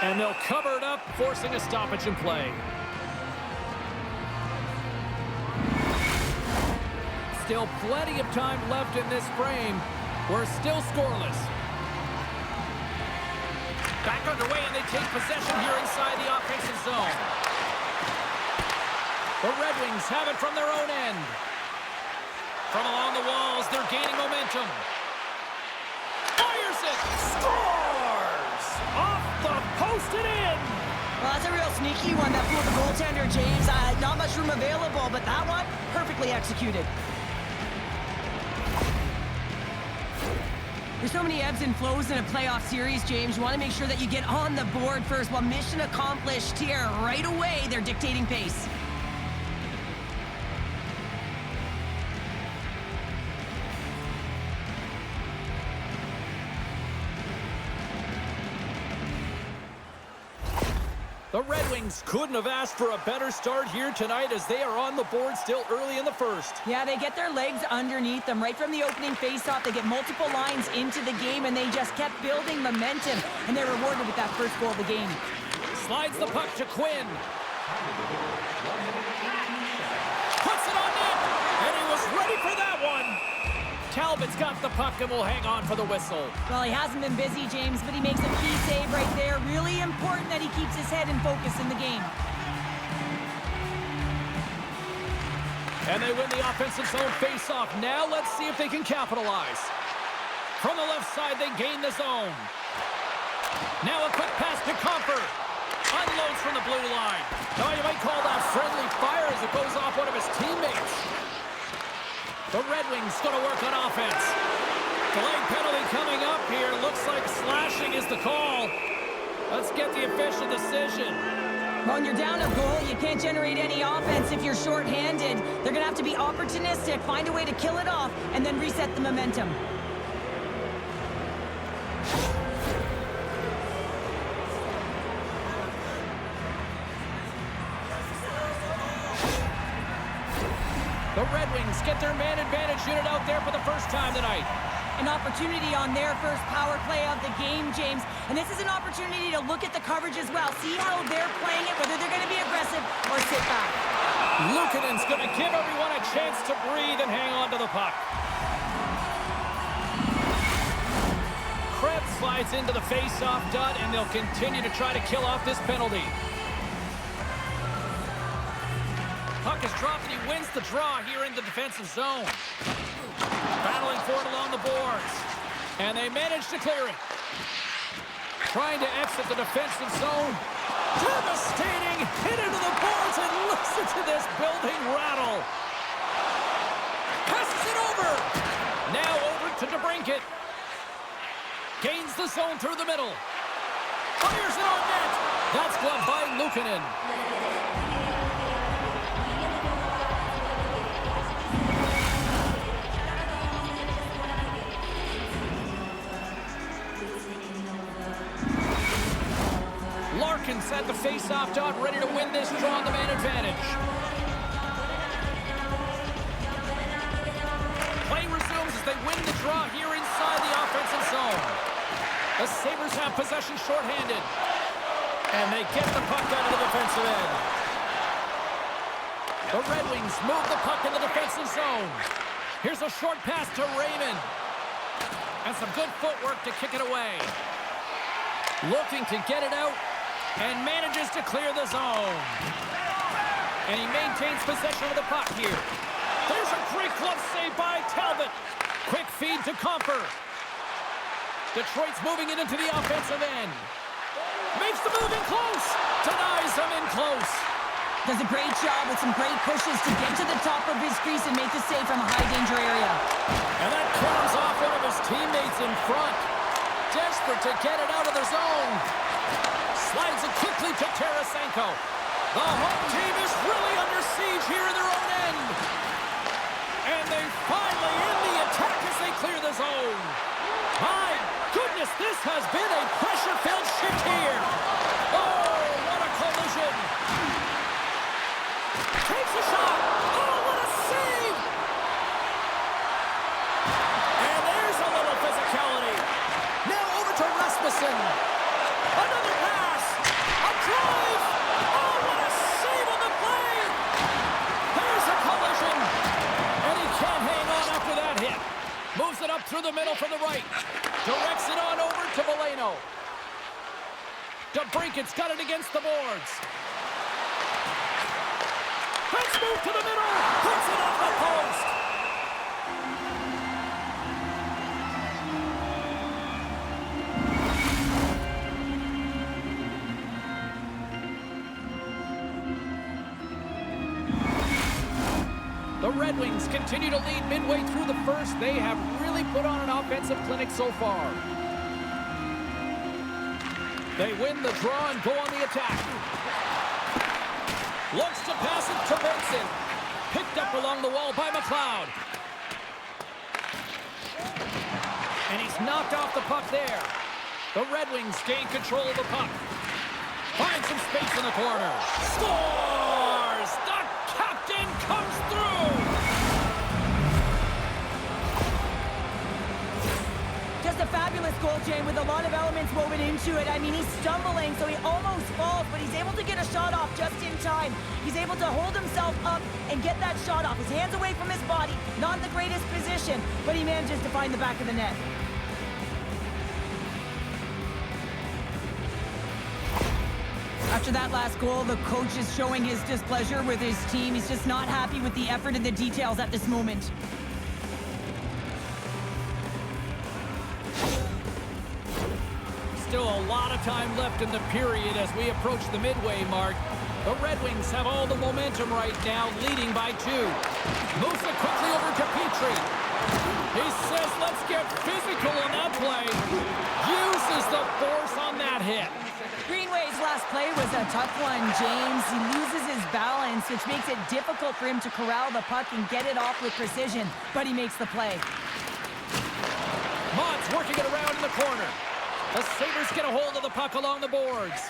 And they'll cover it up, forcing a stoppage in play. Still plenty of time left in this frame. We're still scoreless. Back underway, and they take possession here inside the offensive zone. The Red Wings have it from their own end. From along the walls, they're gaining momentum. Fires it! Scores! Off the post and in! Well, that's a real sneaky one that fooled the goaltender, James. Not much room available, but that one, perfectly executed. There's so many ebbs and flows in a playoff series, James. You want to make sure that you get on the board first. Well, mission accomplished here. Right away, they're dictating pace. The Red Wings couldn't have asked for a better start here tonight as they are on the board still early in the first. Yeah, they get their legs underneath them right from the opening faceoff. They get multiple lines into the game, and they just kept building momentum, and they're rewarded with that first goal of the game. Slides the puck to Quinn. Puts it on net, and he was ready for that one. Talbot's got the puck and will hang on for the whistle. Well, he hasn't been busy, James, but he makes a key save right there. Really important that he keeps his head in focus in the game. And they win the offensive zone face-off. Now let's see if they can capitalize. From the left side, they gain the zone. Now a quick pass to Comfer. Unloads from the blue line. Now you might call that friendly fire as it goes off one of his teammates. The Red Wings going to work on offense. Delayed penalty coming up here. Looks like slashing is the call. Let's get the official decision. When you're down a goal, you can't generate any offense if you're shorthanded. They're going to have to be opportunistic, find a way to kill it off, and then reset the momentum. The Red Wings get their man advantage unit out there for the first time tonight. An opportunity on their first power play of the game, James. And this is an opportunity to look at the coverage as well. See how they're playing it, whether they're going to be aggressive or sit back. Luukkonen's going to give everyone a chance to breathe and hang on to the puck. Krebs slides into the face-off dot, and they'll continue to try to kill off this penalty. Puck is dropped, and he wins the draw here in the defensive zone. Battling for it along the boards. And they manage to clear it. Trying to exit the defensive zone. Devastating hit into the boards, and listen to this building rattle. Passes it over. Now over to DeBrincat. Gains the zone through the middle. Fires it on net. That's gloved by Luukkonen. Larkin's at the face-off dot, ready to win this draw on the man advantage. Play resumes as they win the draw here inside the offensive zone. The Sabres have possession shorthanded. And they get the puck out of the defensive end. The Red Wings move the puck in the defensive zone. Here's a short pass to Raymond. And some good footwork to kick it away. Looking to get it out. And manages to clear the zone. And he maintains possession of the puck here. There's a great glove save by Talbot. Quick feed to Comfer. Detroit's moving it into the offensive end. Makes the move in close. Denies them in close. Does a great job with some great pushes to get to the top of his crease and make the save from a high-danger area. And that clears off one of his teammates in front. Desperate to get it out of the zone. Slides it quickly to Tarasenko. The home team is really under siege here in their own end. And they finally end the attack as they clear the zone. My goodness, this has been a pressure-filled shift here. Oh, what a collision. Takes a shot. Oh, what a save. And there's a little physicality. Now over to Rasmussen. Another pass. from the right. Directs it on over to Valeno. DeBrinket's got it against the boards. Let's move to the middle. Puts it off the post. The Red Wings continue to lead midway through the first. They have really put on an offensive clinic so far. They win the draw and go on the attack. Looks to pass it to Benson. Picked up along the wall by McLeod. And he's knocked off the puck there. The Red Wings gain control of the puck. Finds some space in the corner. Scores! The captain comes through! Just a fabulous goal, Jane, with a lot of elements woven into it. I mean, he's stumbling, so he almost falls, but he's able to get a shot off just in time. He's able to hold himself up and get that shot off. His hands away from his body, not the greatest position, but he manages to find the back of the net. After that last goal, the coach is showing his displeasure with his team. He's just not happy with the effort and the details at this moment. Still a lot of time left in the period as we approach the midway mark. The Red Wings have all the momentum right now, leading by 2. Moves it quickly over to Petrie. He says, let's get physical on that play. Uses the force on that hit. Greenway's last play was a tough one, James. He loses his balance, which makes it difficult for him to corral the puck and get it off with precision, but he makes the play. Mott's working it around in the corner. The Sabres get a hold of the puck along the boards.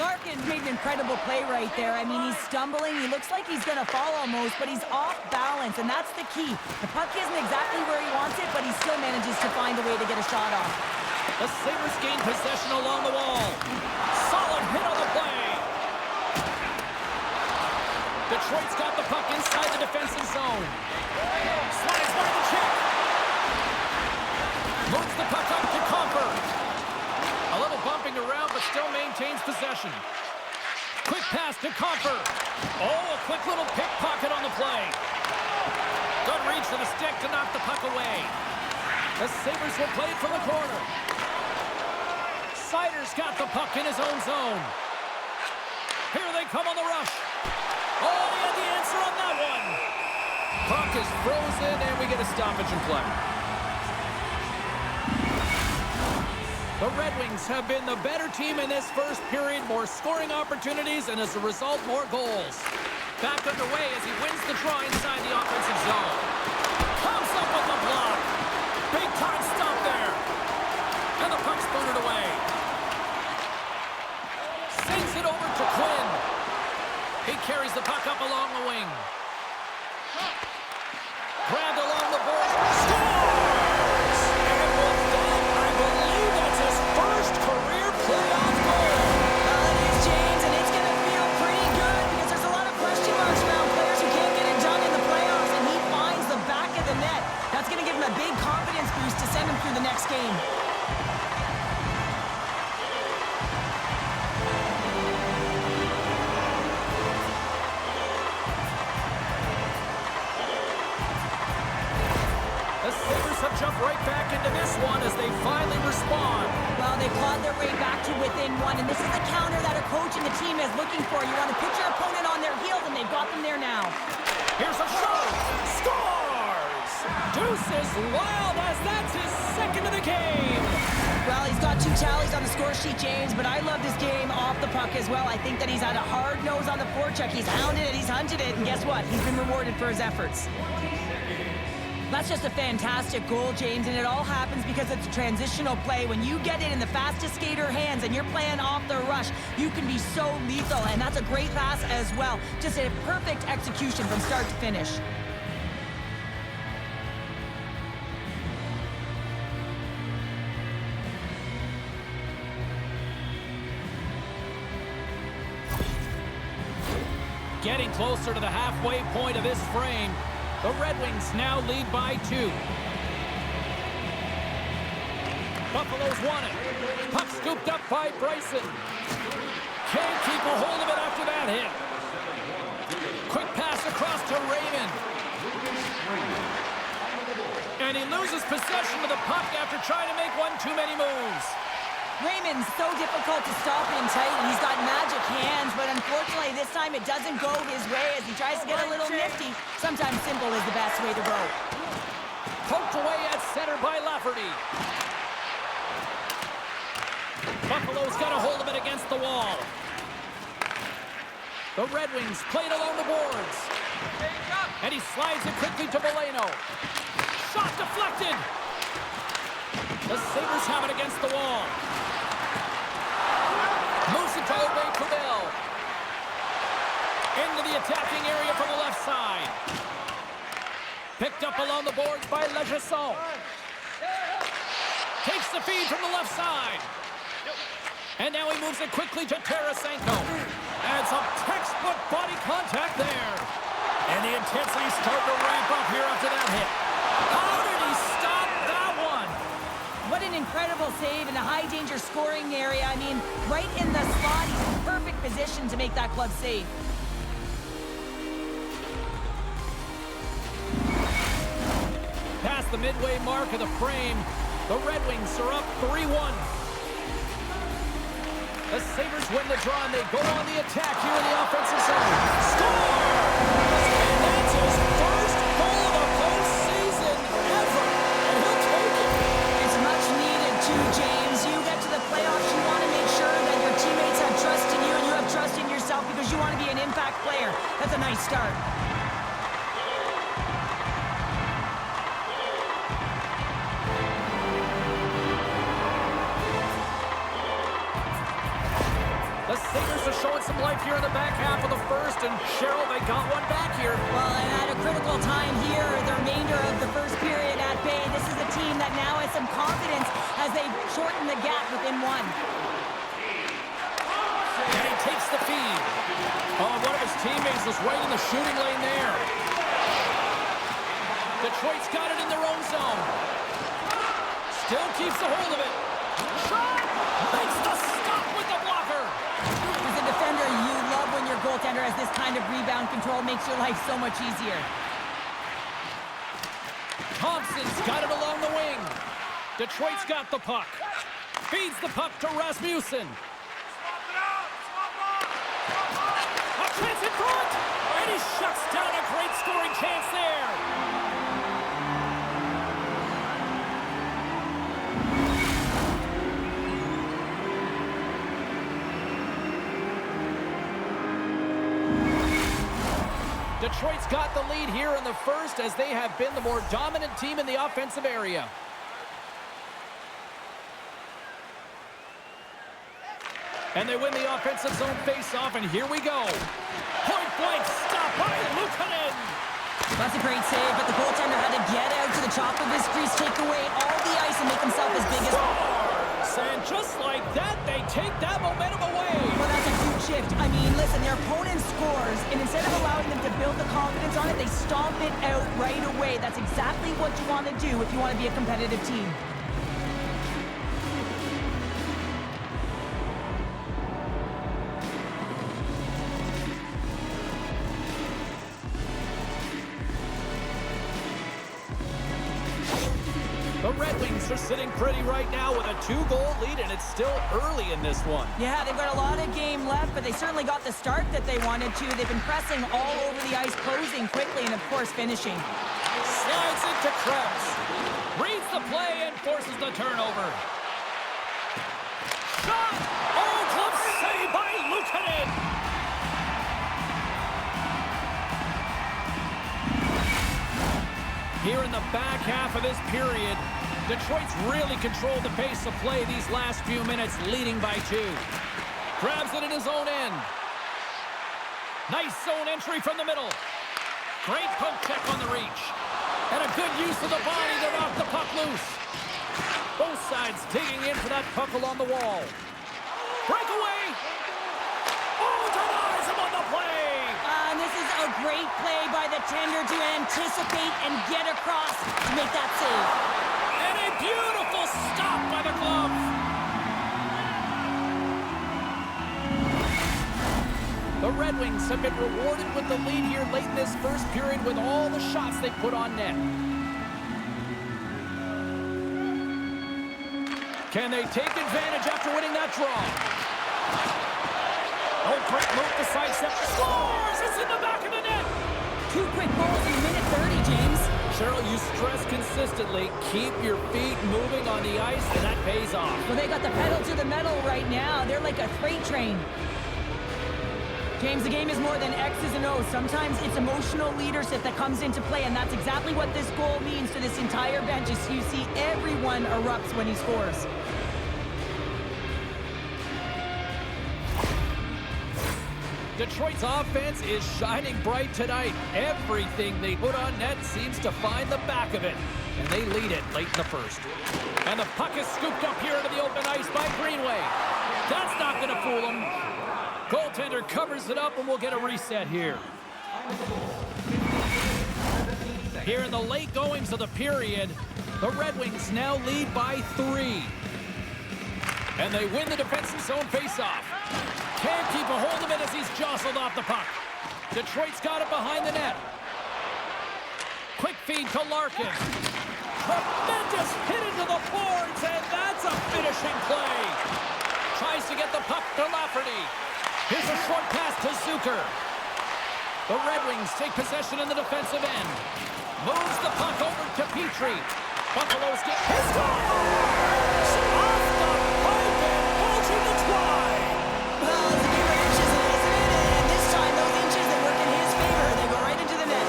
Larkin made an incredible play right there. I mean, he's stumbling. He looks like he's going to fall almost, but he's off balance, and that's the key. The puck isn't exactly where he wants it, but he still manages to find a way to get a shot off. The Sabres gain possession along the wall. Solid hit on the play. Detroit's got the puck inside the defensive zone. Slides by the check. Moves the puck up to Comper. A little bumping around, but still maintains possession. Quick pass to Comper. Oh, a quick little pickpocket on the play. Good reach to the stick to knock the puck away. The Sabres will play it from the corner. Sider's got the puck in his own zone. Here they come on the rush. Oh, they had the answer on that one. Puck is frozen, and we get a stoppage in play. The Red Wings have been the better team in this first period. More scoring opportunities, and as a result, more goals. Back underway as he wins the draw inside the offensive zone. Comes up with the block. Big time stop there. And the puck's booted away. Sends it over to Quinn. He carries the puck up along the wing. Grabbed along the board. Scores! And with that, I believe that's his first career playoff goal. Well, it is, James, and it's going to feel pretty good because there's a lot of question marks around players who can't get it done in the playoffs, and he finds the back of the net. That's going to give him a big confidence boost to send him through the next game. The Sabres have jumped right back into this one as they finally respond. Well, they clawed their way back to within 1, and this is the counter that a coach and the team is looking for. You want to put your opponent on their heels, and they've got them there now. Here's a shot. Scores! Deuce is wild as that's his second of the game. Well, he's got 2 tallies on the score sheet, James, but I love his game off the puck as well. I think that he's had a hard nose on the forecheck. He's hounded it, he's hunted it, and guess what? He's been rewarded for his efforts. That's just a fantastic goal, James, and it all happens because it's a transitional play. When you get it in the fastest skater hands and you're playing off the rush, you can be so lethal, and that's a great pass as well. Just a perfect execution from start to finish. Getting closer to the halfway point of this frame. The Red Wings now lead by 2. Buffalo's won it. Puck scooped up by Bryson. Can't keep a hold of it after that hit. Quick pass across to Raymond. And he loses possession of the puck after trying to make one too many moves. Raymond's so difficult to stop in tight, and he's got magic hands, but unfortunately this time it doesn't go his way as he tries to get a little nifty. Sometimes simple is the best way to go. Poked away at center by Lafferty. Buffalo's got a hold of it against the wall. The Red Wings played along the boards. And he slides it quickly to Valeno. Shot deflected. The Sabres have it against the wall. Moves it to Aubé-Kubel. Into the attacking area from the left side. Picked up along the boards by Legesson. Takes the feed from the left side. And now he moves it quickly to Tarasenko. And some textbook body contact there. And the intensity starting to ramp up here after that hit. How did he stop that one? What an incredible save in a high-danger scoring area. I mean, right in the slot. He's in perfect position to make that glove save. Past the midway mark of the frame, the Red Wings are up 3-1. The Sabres win the draw, and they go on the attack here in the offensive zone. Score! And that's his first goal of the postseason ever. And he'll take it. It's much needed too, James. You get to the playoffs, you want to make sure that your teammates have trust in you and you have trust in yourself because you want to be an impact player. That's a nice start. The Sabres are showing some life here in the back half of the first, and Cheryl, they got one back here. Well, and at a critical time here, the remainder of the first period at bay, this is a team that now has some confidence as they shorten the gap within one. And he takes the feed. Oh, one of his teammates was right in the shooting lane there. Detroit's got it in their own zone. Still keeps a hold of it. Shot! Makes the stop with the blocker. As a defender, you love when your goaltender has this kind of rebound control. Makes your life so much easier. Thompson's got it along the wing. Detroit's got the puck. Feeds the puck to Rasmussen. A chance in front! And he shuts down a great scoring chance there. Detroit's got the lead here in the first as they have been the more dominant team in the offensive area. And they win the offensive zone face-off, and here we go. Point-blank stop by Luukkonen. That's a great save, but the goaltender had to get out to the top of his crease, take away all the ice, and make himself as big as... And just like that, they take that momentum away. Well, that's a huge shift. I mean, listen, their opponent scores, and instead of allowing them to build the confidence on it, they stomp it out right away. That's exactly what you want to do if you want to be a competitive team. The Red Wings are sitting pretty right now with a 2-goal lead, and it's still early in this one. Yeah, they've got a lot of game left, but they certainly got the start that they wanted to. They've been pressing all over the ice, closing quickly, and of course, finishing. Slides into Krebs. Reads the play and forces the turnover. Shot! Oh, glove save by Luukkonen! Here in the back half of this period, Detroit's really controlled the pace of play these last few minutes, leading by 2. Grabs it in his own end. Nice zone entry from the middle. Great poke check on the reach. And a good use of the body to knock the puck loose. Both sides digging in for that puck along the wall. Breakaway! Oh, denies him on the play! And this is a great play by the tender to anticipate and get across to make that save. And a beautiful stop by the glove. The Red Wings have been rewarded with the lead here late in this first period with all the shots they put on net. Can they take advantage after winning that draw? Oh, quick move to sidestep. Scores! It's in the back of the net! 2 quick goals in a minute 30, James. Cheryl, you stress consistently, keep your feet moving on the ice, and that pays off. Well, they got the pedal to the metal right now. They're like a freight train. James, the game is more than X's and O's. Sometimes it's emotional leadership that comes into play, and that's exactly what this goal means to this entire bench. As you see, everyone erupts when he scores. Detroit's offense is shining bright tonight. Everything they put on net seems to find the back of it, and they lead it late in the first. And the puck is scooped up here into the open ice by Greenway. That's not going to fool them. Goaltender covers it up, and we'll get a reset here. Here in the late goings of the period, the Red Wings now lead by 3. And they win the defensive zone faceoff. Can't keep a hold of it as he's jostled off the puck. Detroit's got it behind the net. Quick feed to Larkin. Tremendous hit into the boards, and that's a finishing play. Tries to get the puck to Lafferty. Here's a short pass to Zucker. The Red Wings take possession in the defensive end. Moves the puck over to Petrie. Buffalo's get his goal! Off the pipe and bulging the twine. Well, it's a game of inches, isn't it? And this time, those inches, they work in his favor. They go right into the net.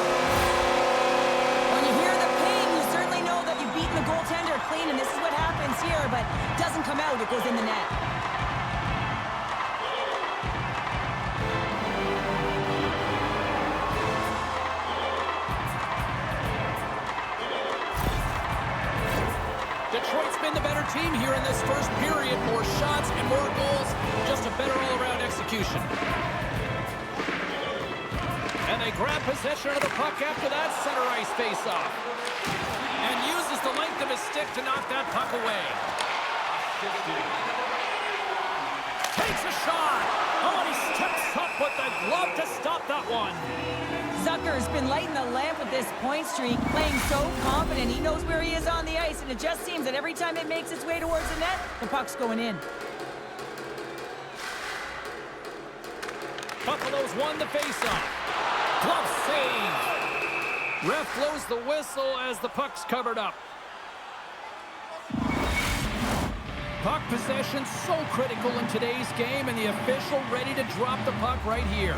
When you hear the pain, you certainly know that you've beaten the goaltender clean, and this is what happens here, but it doesn't come out. It goes in the net. Detroit's been the better team here in this first period. More shots and more goals. Just a better all-around execution. And they grab possession of the puck after that center ice face-off. And uses the length of his stick to knock that puck away. Takes a shot. Oh, and he steps up with the glove to stop that one. Zucker's been lighting the lamp with this point streak, playing so confident. He knows where he is on the ice, and it just seems that every time it makes its way towards the net, the puck's going in. Buffalo's won the faceoff. Glove save. Ref blows the whistle as the puck's covered up. Puck possession so critical in today's game, and the official ready to drop the puck right here.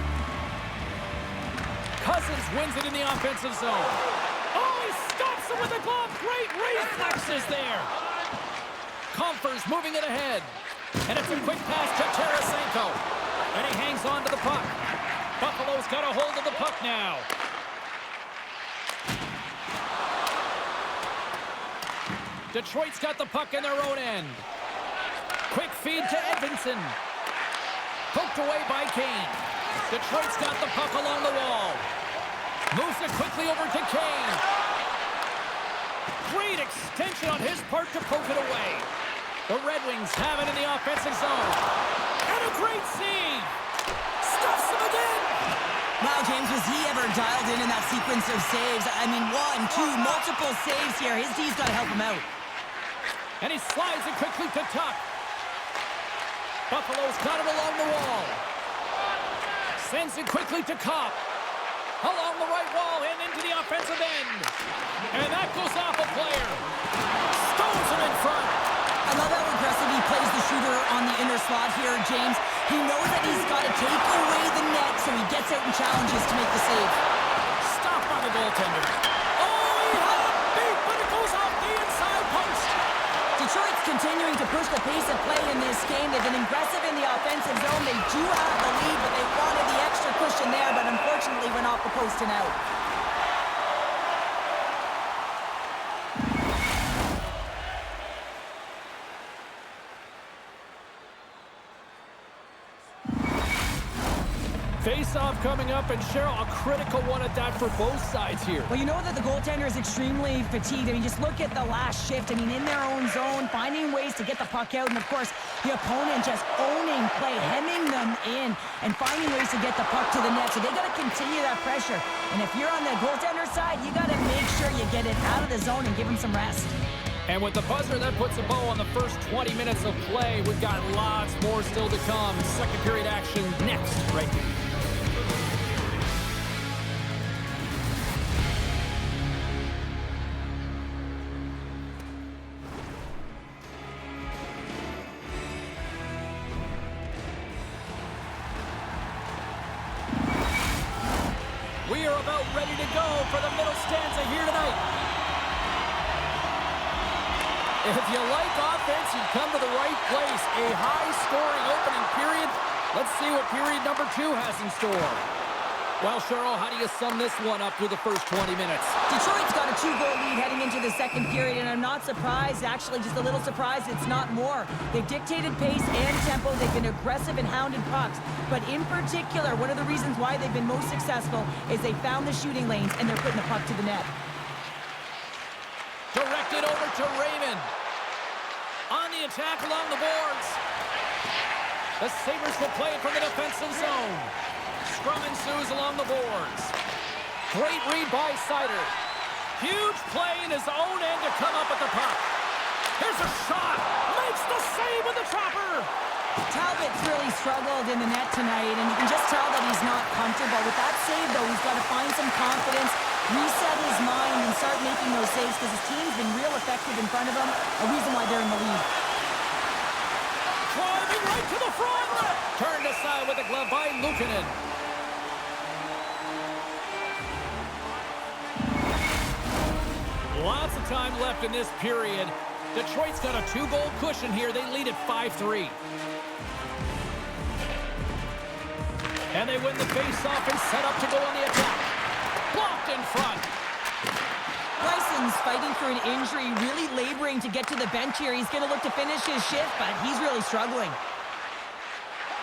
Cousins wins it in the offensive zone. Oh, he stops it with a glove. Great reflexes there. Comfers moving it ahead. And it's a quick pass to Tarasenko. And he hangs on to the puck. Buffalo's got a hold of the puck now. Detroit's got the puck in their own end. Quick feed to Edvinsson. Poked away by Kane. Detroit's got the puck along the wall. Moves it quickly over to Kane. Great extension on his part to poke it away. The Red Wings have it in the offensive zone. And a great save. Stuffs him again. Wow, James, was he ever dialed in that sequence of saves? I mean, 1, 2, multiple saves here. His D's got to help him out. And he slides it quickly to Tuck. Buffalo's got it along the wall. Sends it quickly to Kopp. Along the right wall and into the offensive end. And that goes off a player. Stones him in front. I love how aggressive he plays the shooter on the inner slot here, James. He knows that he's got to take away the net, so he gets out and challenges to make the save. Stopped by the goaltender. Oh, he had a beat, but it goes off the inside post. Detroit's continuing to push the pace of play in this game. They've been aggressive in the offensive zone. They do have the lead, but they wanted the extra cushion there, but unfortunately went off the post and out. Face-off coming up, and Cheryl, a critical one at that for both sides here. Well, you know that the goaltender is extremely fatigued. I mean, just look at the last shift. I mean, in their own zone, finding ways to get the puck out, and of course, the opponent just owning play, hemming them in, and finding ways to get the puck to the net. So they got to continue that pressure. And if you're on the goaltender side, you got to make sure you get it out of the zone and give them some rest. And with the buzzer, that puts a bow on the first 20 minutes of play. We've got lots more still to come. Second period action next, right here. We are about ready to go for the middle stanza here tonight. If you like offense, you've come to the right place. A high-scoring opening period. Let's see what period number 2 has in store. Well, Cheryl, how do you sum this one up through the first 20 minutes? Detroit's got a 2-goal lead heading into the second period, and I'm not surprised, actually just a little surprised it's not more. They've dictated pace and tempo. They've been aggressive and hounded pucks. But in particular, one of the reasons why they've been most successful is they found the shooting lanes, and they're putting the puck to the net. Directed over to Raymond. On the attack along the boards. The Sabres will play it from the defensive zone. Scrum ensues along the boards. Great read by Sider. Huge play in his own end to come up with the puck. Here's a shot. Makes the save with the trapper. Talbot's really struggled in the net tonight, and you can just tell that he's not comfortable. With that save, though, he's got to find some confidence, reset his mind, and start making those saves because his team's been real effective in front of him, a reason why they're in the lead. Driving right to the front. Turned aside with a glove by Luukkonen. Lots of time left in this period. Detroit's got a 2-goal cushion here. They lead at 5-3. And they win the face-off and set up to go on the attack. Blocked in front. Bryson's fighting for an injury, really laboring to get to the bench here. He's going to look to finish his shift, but he's really struggling.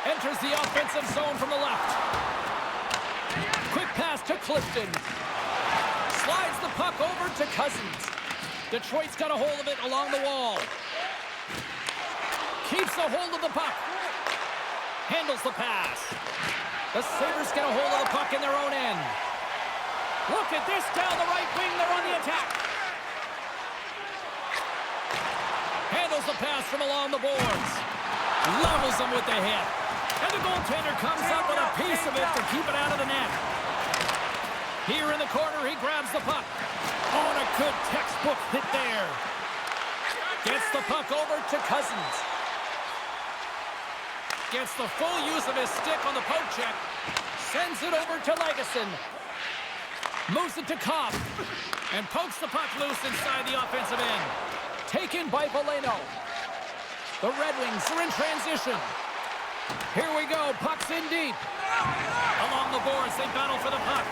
Enters the offensive zone from the left. Quick pass to Clifton. Slides the puck over to Cousins. Detroit's got a hold of it along the wall. Keeps a hold of the puck. Handles the pass. The Sabres get a hold of the puck in their own end. Look at this down the right wing. They're on the attack. Handles the pass from along the boards. Levels them with the hit. And the goaltender comes up with a piece of it to keep it out of the net. Here in the corner, he grabs the puck. Oh, and a good textbook hit there. Gets the puck over to Cousins. Gets the full use of his stick on the poke check. Sends it over to Legason. Moves it to Cobb. And pokes the puck loose inside the offensive end. Taken by Veleno. The Red Wings are in transition. Here we go. Puck's in deep. Along the boards, they battle for the puck.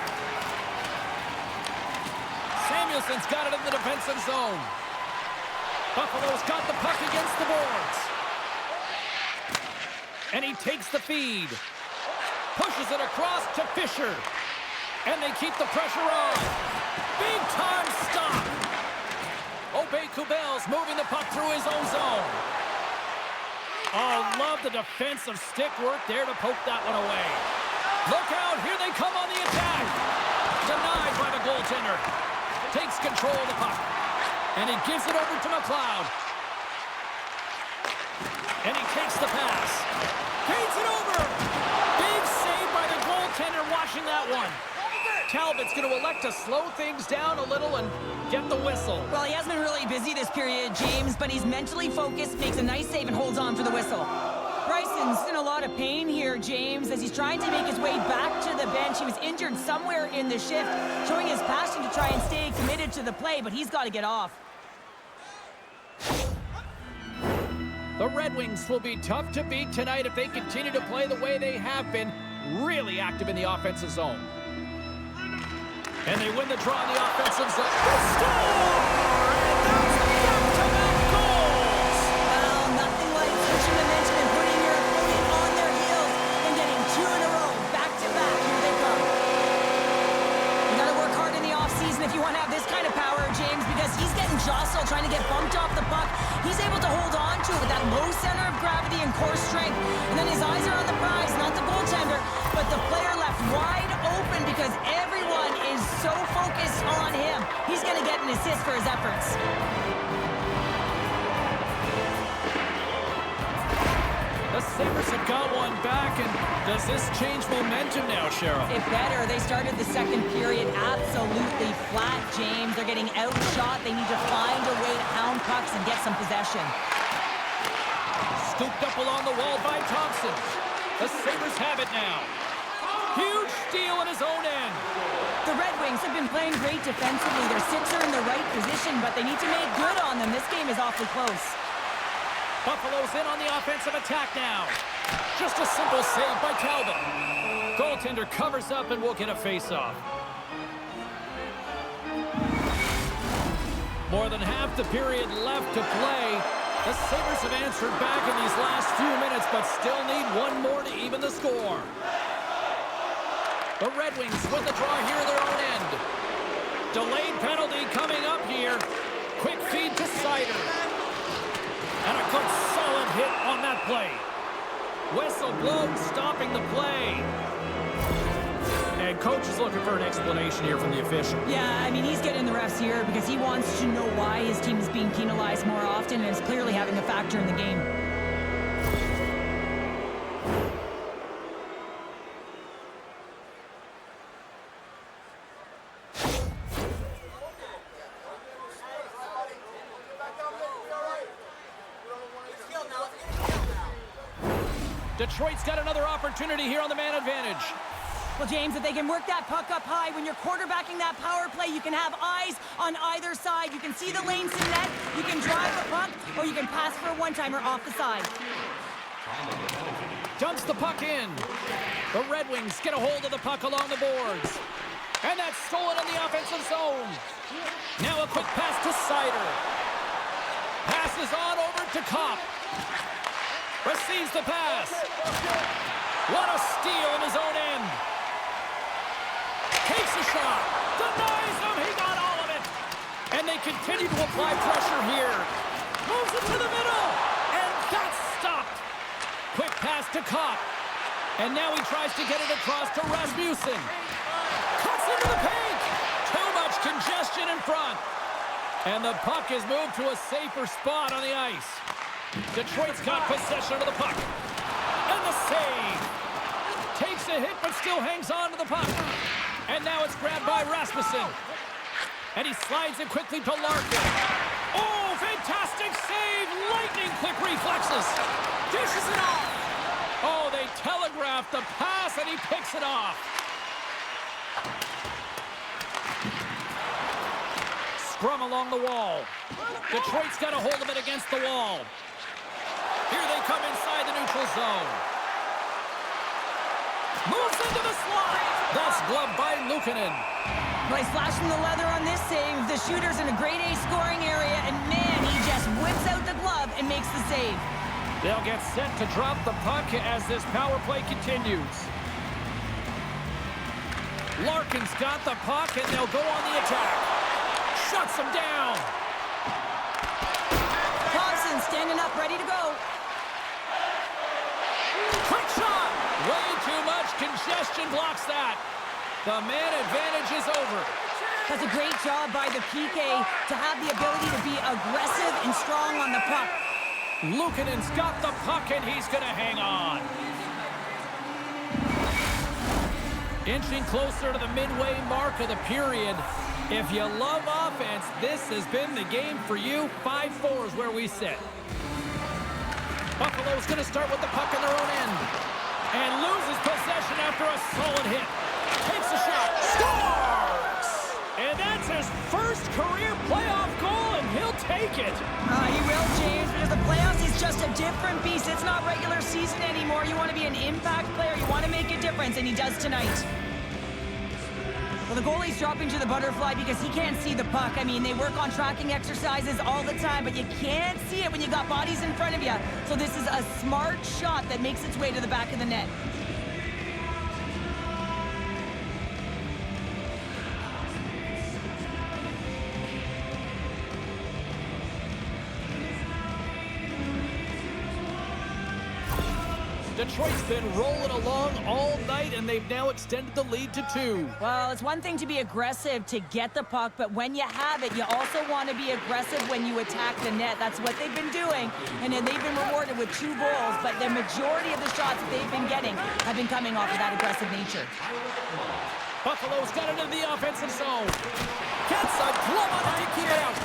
Samuelson's got it in the defensive zone. Buffalo's got the puck against the boards. And he takes the feed. Pushes it across to Fisher. And they keep the pressure on. Big time stop. Obey-Kubel's moving the puck through his own zone. Oh, love the defensive stick work there to poke that one away. Look out, here they come on the attack. Denied by the goaltender. Takes control of the puck. And he gives it over to McLeod. And he takes the pass. Feeds it over. Big save by the goaltender watching that one. Talbot's going to elect to slow things down a little and get the whistle. Well, he has been really busy this period, James, but he's mentally focused, makes a nice save, and holds on for the whistle. Bryson's in a lot of pain here, James, as he's trying to make his way back to the bench. He was injured somewhere in the shift, showing his passion to try and stay committed to the play, but he's got to get off. The Red Wings will be tough to beat tonight if they continue to play the way they have been, really active in the offensive zone. And they win the draw in the offensive zone. The score! And that's back-to-back goals! Well, nothing like switching momentum and putting your opponent on their heels and getting 2 in a row, back-to-back trying to get bumped off the puck. He's able to hold on to it with that low center of gravity and core strength. And then his eyes are on the prize, not the goaltender, but the player left wide open because everyone is so focused on him. He's going to get an assist for his efforts. The Sabres have got one back, and does this change momentum now, Cheryl? It better. They started the second period absolutely flat, James. They're getting outshot. They need to find a way to hound pucks and get some possession. Scooped up along the wall by Thompson. The Sabres have it now. Huge steal in his own end. The Red Wings have been playing great defensively. Their six are in the right position, but they need to make good on them. This game is awfully close. Buffalo's in on the offensive attack now. Just a simple save by Talbot. Goaltender covers up and will get a face-off. More than half the period left to play. The Sabres have answered back in these last few minutes, but still need one more to even the score. The Red Wings win the draw here in their own end. Delayed penalty coming up here. Quick feed to Sider. And a good solid hit on that play. Whistle blown, stopping the play. And coach is looking for an explanation here from the official. Yeah, I mean, he's getting the refs here because he wants to know why his team is being penalized more often and is clearly having a factor in the game. Detroit's got another opportunity here on the man advantage. Well, James, if they can work that puck up high, when you're quarterbacking that power play, you can have eyes on either side. You can see the lanes in net, you can drive the puck, or you can pass for a one-timer off the side. Dumps the puck in. The Red Wings get a hold of the puck along the boards. And that's stolen in the offensive zone. Now a quick pass to Sider. Passes on over to Kopp. Receives the pass. What a steal in his own end. Takes a shot. Denies him. He got all of it. And they continue to apply pressure here. Moves it to the middle. And that's stopped. Quick pass to Kopp. And now he tries to get it across to Rasmussen. Cuts into the paint. Too much congestion in front. And the puck is moved to a safer spot on the ice. Detroit's got possession of the puck. And the save. Takes a hit, but still hangs on to the puck. And now it's grabbed by Rasmussen. And he slides it quickly to Larkin. Oh, fantastic save. Lightning quick reflexes. Dishes it off. Oh, they telegraphed the pass, and he picks it off. Scrum along the wall. Detroit's got a hold of it against the wall. Here they come inside the neutral zone. Moves into the slot. That's gloved by Luukkonen. Well, he's flashing the leather on this save. The shooter's in a grade A scoring area, and man, he just whips out the glove and makes the save. They'll get set to drop the puck as this power play continues. Larkin's got the puck, and they'll go on the attack. Shuts him down. Thompson standing up, ready to go. Quick shot! Way too much congestion blocks that. The man advantage is over. That's a great job by the PK to have the ability to be aggressive and strong on the puck. Luukkonen's got the puck, and he's going to hang on. Inching closer to the midway mark of the period. If you love offense, this has been the game for you. 5-4 is where we sit. Buffalo's going to start with the puck in their own end. And loses possession after a solid hit. Takes a shot. Scores! And that's his first career playoff goal, and he'll take it. He will, James, because the playoffs is just a different beast. It's not regular season anymore. You want to be an impact player. You want to make a difference, and he does tonight. Well, the goalie's dropping to the butterfly because he can't see the puck. I mean, they work on tracking exercises all the time, but you can't see it when you got bodies in front of you. So this is a smart shot that makes its way to the back of the net. Detroit's been rolling along all night, and they've now extended the lead to 2. Well, it's one thing to be aggressive to get the puck, but when you have it, you also want to be aggressive when you attack the net. That's what they've been doing, and then they've been rewarded with 2 goals, but the majority of the shots that they've been getting have been coming off of that aggressive nature. Buffalo's got it into the offensive zone. Gets a glove on it to keep it out.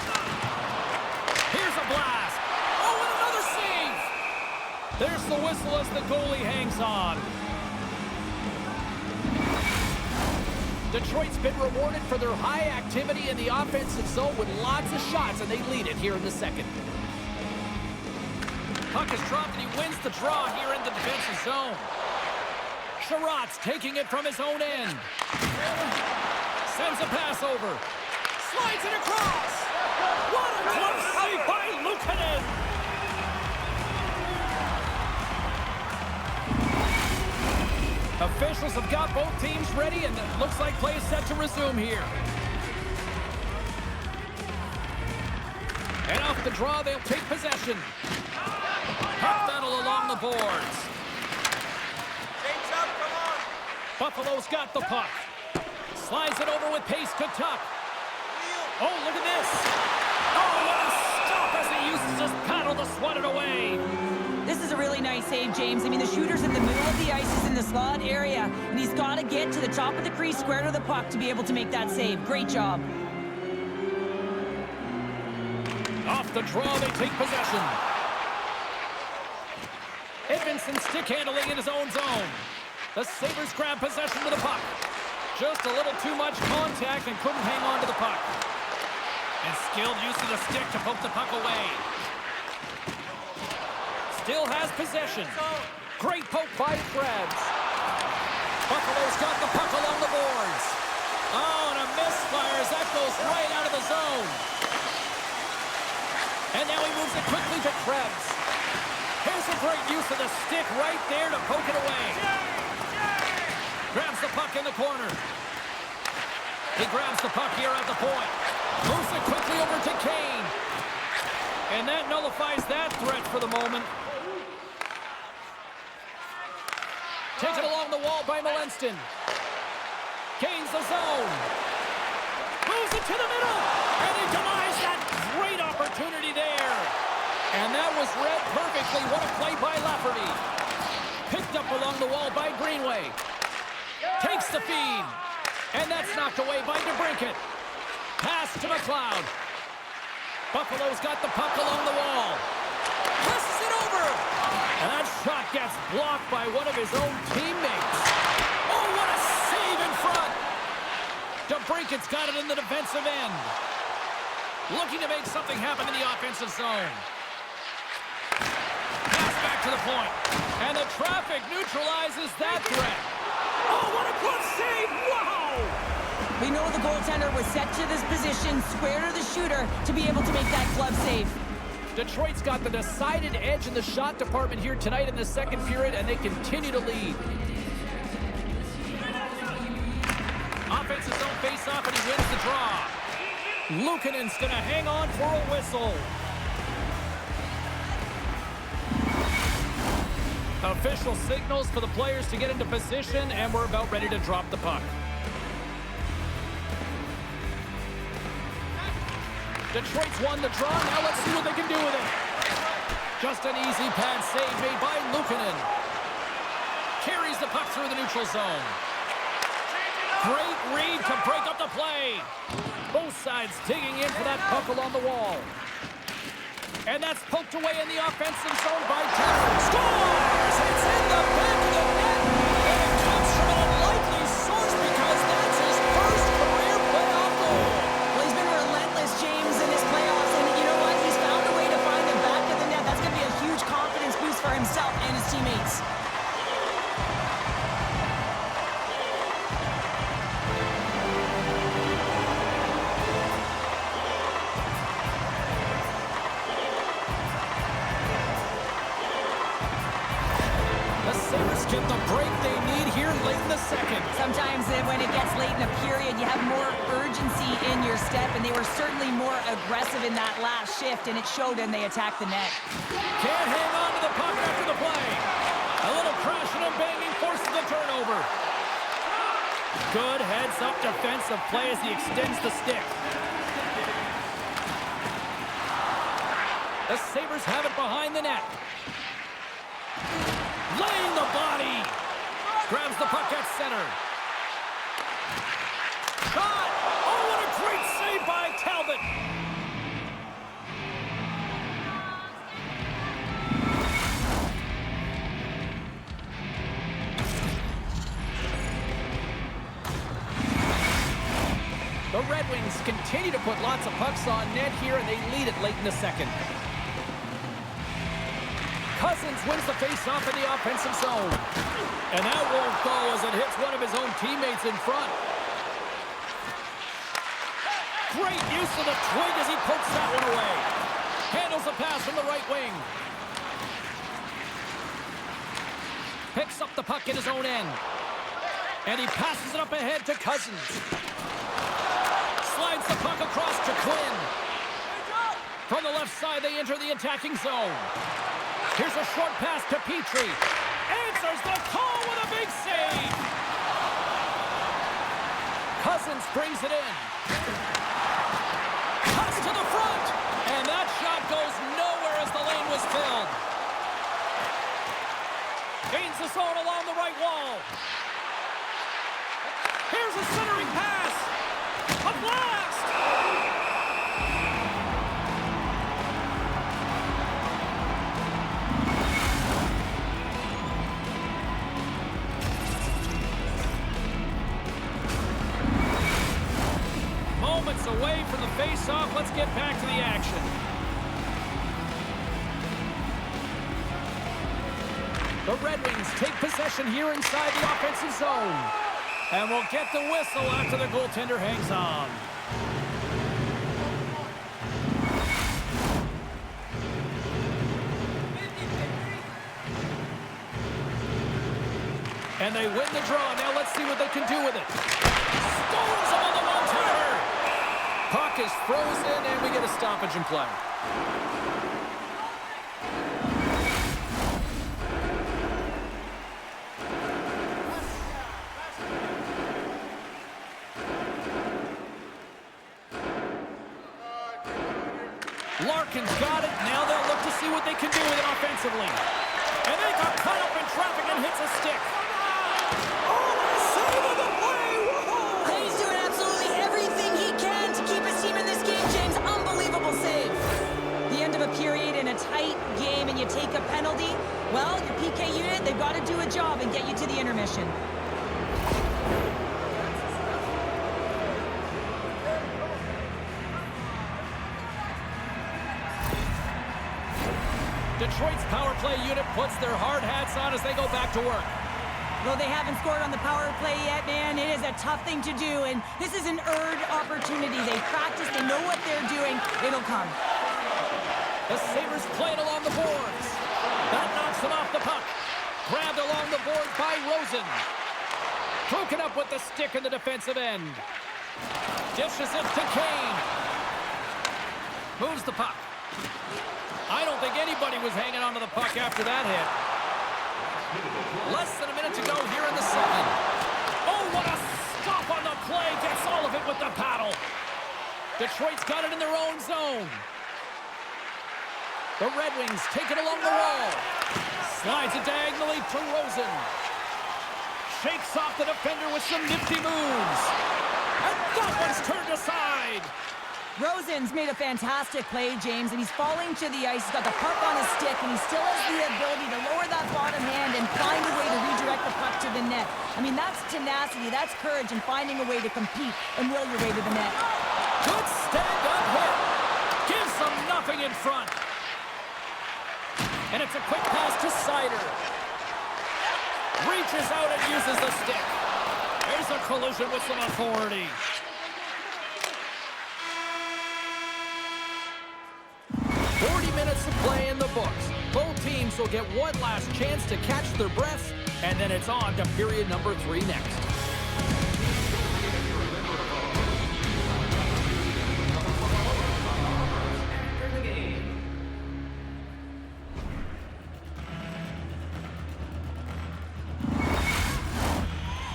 Here's a blast. Oh, and another save. There's the whistle as the goalie hangs on. Detroit's been rewarded for their high activity in the offensive zone with lots of shots, and they lead it here in the second. Puck is dropped, and he wins the draw here in the defensive zone. Sherratt's taking it from his own end. Sends a pass over. Slides it across. What a close save by Luukkonen. Officials have got both teams ready, and it looks like play is set to resume here. And off the draw, they'll take possession. Puck battle along the boards. Buffalo's got the puck. Slides it over with pace to Tuck. Oh, look at this. Oh, what a stop as he uses his paddle to swat it away. This is a really nice save, James. I mean, the shooter's in the middle of the ice, is in the slot area, and he's got to get to the top of the crease, square to the puck, to be able to make that save. Great job. Off the draw, they take possession. Edmondson stick handling in his own zone. The Sabres grab possession to the puck. Just a little too much contact and couldn't hang on to the puck. And skilled use of the stick to poke the puck away. Still has possession. Great poke by Krebs. Buffalo's got the puck along the boards. Oh, and a misfire as that goes right out of the zone. And now he moves it quickly to Krebs. Here's a great use of the stick right there to poke it away. Grabs the puck in the corner. He grabs the puck here at the point. Moves it quickly over to Kane. And that nullifies that threat for the moment. Taken along the wall by Malenston. Gains the zone. Moves it to the middle. And he denies that great opportunity there. And that was read perfectly. What a play by Lafferty. Picked up along the wall by Greenway. Takes the feed. And that's knocked away by DeBrincat. Pass to McLeod. Buffalo's got the puck along the wall. Passes it over. And that shot gets blocked by one of his own teammates. Oh, what a save in front. DeBrincat's got it in the defensive end. Looking to make something happen in the offensive zone. Pass back to the point. And the traffic neutralizes that threat. Oh, what a good save! Wow! We know the goaltender was set to this position, square to the shooter, to be able to make that glove save. Detroit's got the decided edge in the shot department here tonight in the second period, and they continue to lead. Offensive zone face-off, and he wins the draw. Luukkonen's going to hang on for a whistle. Official signals for the players to get into position, and we're about ready to drop the puck. Detroit's won the draw. Now let's see what they can do with it. Just an easy pad save made by Luukkonen. Carries the puck through the neutral zone. Great read to break up the play. Both sides digging in for that puck along the wall. And that's poked away in the offensive zone by Taylor. Scores! It's in the back of the net. And it comes from an unlikely source because that's his first career playoff goal. Well, he's been relentless, James, in his playoffs. And you know what? He's found a way to find the back of the net. That's going to be a huge confidence boost for himself and his teammates. Get the break they need here late in the second. Sometimes when it gets late in a period, you have more urgency in your step, and they were certainly more aggressive in that last shift, and it showed when they attacked the net. Can't hang on to the puck after the play. A little Good heads-up defensive play as he extends the stick. The Sabres have it behind the net. Laying the body. Grabs the puck at center. Shot! Oh, what a great save by Talbot! The Red Wings continue to put lots of pucks on net here, and they lead it late in the second. Cousins wins the face-off in the offensive zone. And that won't go as it hits one of his own teammates in front. Great use of the twig as he pokes that one away. Handles the pass from the right wing. Picks up the puck in his own end. And he passes it up ahead to Cousins. Slides the puck across to Quinn. From the left side, they enter the attacking zone. Here's a short pass to Petrie. Answers the call with a big save. Cousins brings it in. Cuts to the front. And that shot goes nowhere as the lane was filled. Gains the zone along the right wall. Here's a centering pass. A blast! Moments away from the face-off. Let's get back to the action. The Red Wings take possession here inside the offensive zone. And we'll get the whistle after the goaltender hangs on. And they win the draw. Now let's see what they can do with it. Scores him on the one-timer. Puck is frozen, and we get a stoppage in play. Larkin's got it. Now they'll look to see what they can do with it offensively. And they got caught up in traffic and hits a stick. Oh, save of the play! Whoa! He's doing absolutely everything he can to keep his team in this game, James. Unbelievable save. The end of a period in a tight game and you take a penalty. Well, your PK unit, they've got to do a job and get you to the intermission. Detroit's power play unit puts their hard hats on as they go back to work. Though they haven't scored on the power play yet, man, it is a tough thing to do, and this is an earned opportunity. They practice, they know what they're doing. It'll come. The Sabres play it along the boards. That knocks them off the puck. Grabbed along the boards by Rosen. Broken up with the stick in the defensive end. Dishes it to Kane. Moves the puck. I don't think anybody was hanging onto the puck after that hit. Less than a minute to go here in the second. Oh, what a stop on the play. Gets all of it with the paddle. Detroit's got it in their own zone. The Red Wings take it along the wall. Slides it diagonally to Rosen. Shakes off the defender with some nifty moves. And that one's turned aside. Rosen's made a fantastic play, James, and he's falling to the ice. He's got the puck on his stick, and he still has the ability to lower that bottom hand and find a way to redirect the puck to the net. I mean, that's tenacity, that's courage, and finding a way to compete and will your way to the net. Good stand-up hit. Gives them nothing in front. And it's a quick pass to Sider. Reaches out and uses the stick. There's a collision with some authority. 40 minutes of play in the books. Both teams will get one last chance to catch their breaths, and then it's on to period number 3 next.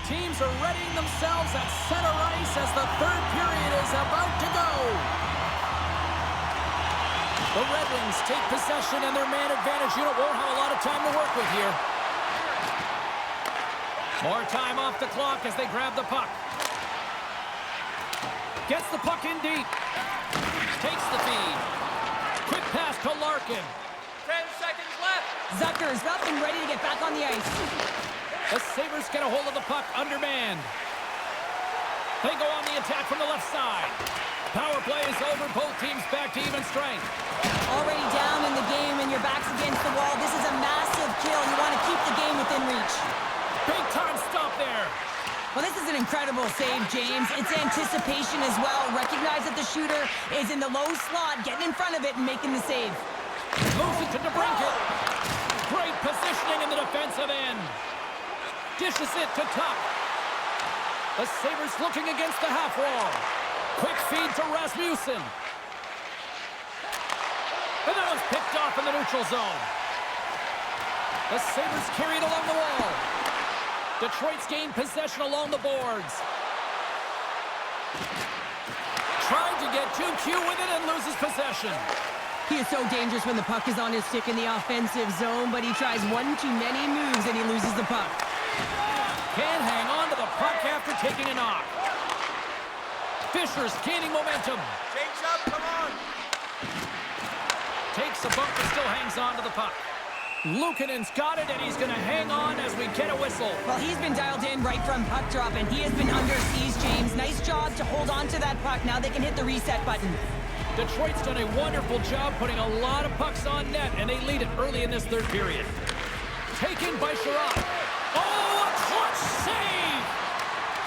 teams are readying themselves at center ice as the third period is about to go. The Red Wings take possession, and their man advantage unit won't have a lot of time to work with here. More time off the clock as they grab the puck. Gets the puck in deep. Takes the feed. Quick pass to Larkin. 10 seconds left. Zucker is up and ready to get back on the ice. The Sabres get a hold of the puck undermanned. They go on the attack from the left side. Power play is over. Both teams back to even strength. Already down in the game and your back's against the wall. This is a massive kill. You want to keep the game within reach. Big time stop there. Well, this is an incredible save, James. It's anticipation as well. Recognize that the shooter is in the low slot, getting in front of it and making the save. Moves it to DeBrincat. Great positioning in the defensive end. Dishes it to Tuck. The Sabres looking against the half wall. Quick feed to Rasmussen. And that was picked off in the neutral zone. The Sabres carried along the wall. Detroit's gained possession along the boards. Trying to get 2Q with it and loses possession. He is so dangerous when the puck is on his stick in the offensive zone, but he tries one too many moves and he loses the puck. Can't hang on to the puck after taking a knock. Fisher's gaining momentum. Change up, come on. Takes a bump but still hangs on to the puck. Luukkonen's got it, and he's going to hang on as we get a whistle. Well, he's been dialed in right from puck drop, and he has been under siege, James. Nice job to hold on to that puck. Now they can hit the reset button. Detroit's done a wonderful job putting a lot of pucks on net, and they lead it early in this third period. Taken by Sherrod. Oh, a clutch save!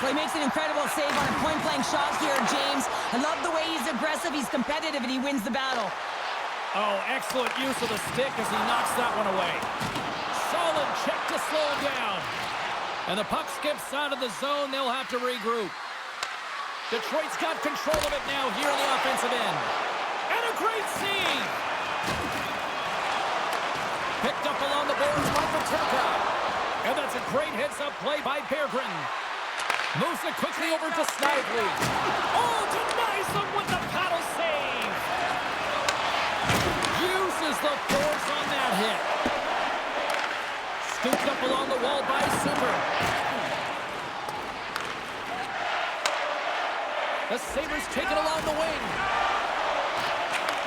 Well, he makes an incredible save on a point-blank shot here, James. I love the way he's aggressive, he's competitive, and he wins the battle. Oh, excellent use of the stick as he knocks that one away. Solid check to slow him down. And the puck skips out of the zone. They'll have to regroup. Detroit's got control of it now here on the offensive end. And a great save! Picked up along the boards by Paterka. And that's a great heads-up play by Berggren. Moves it quickly over to Snively. Oh, denies them with the paddle save! Uses the force on that hit. Scooped up along the wall by Super. The Sabres take it along the wing.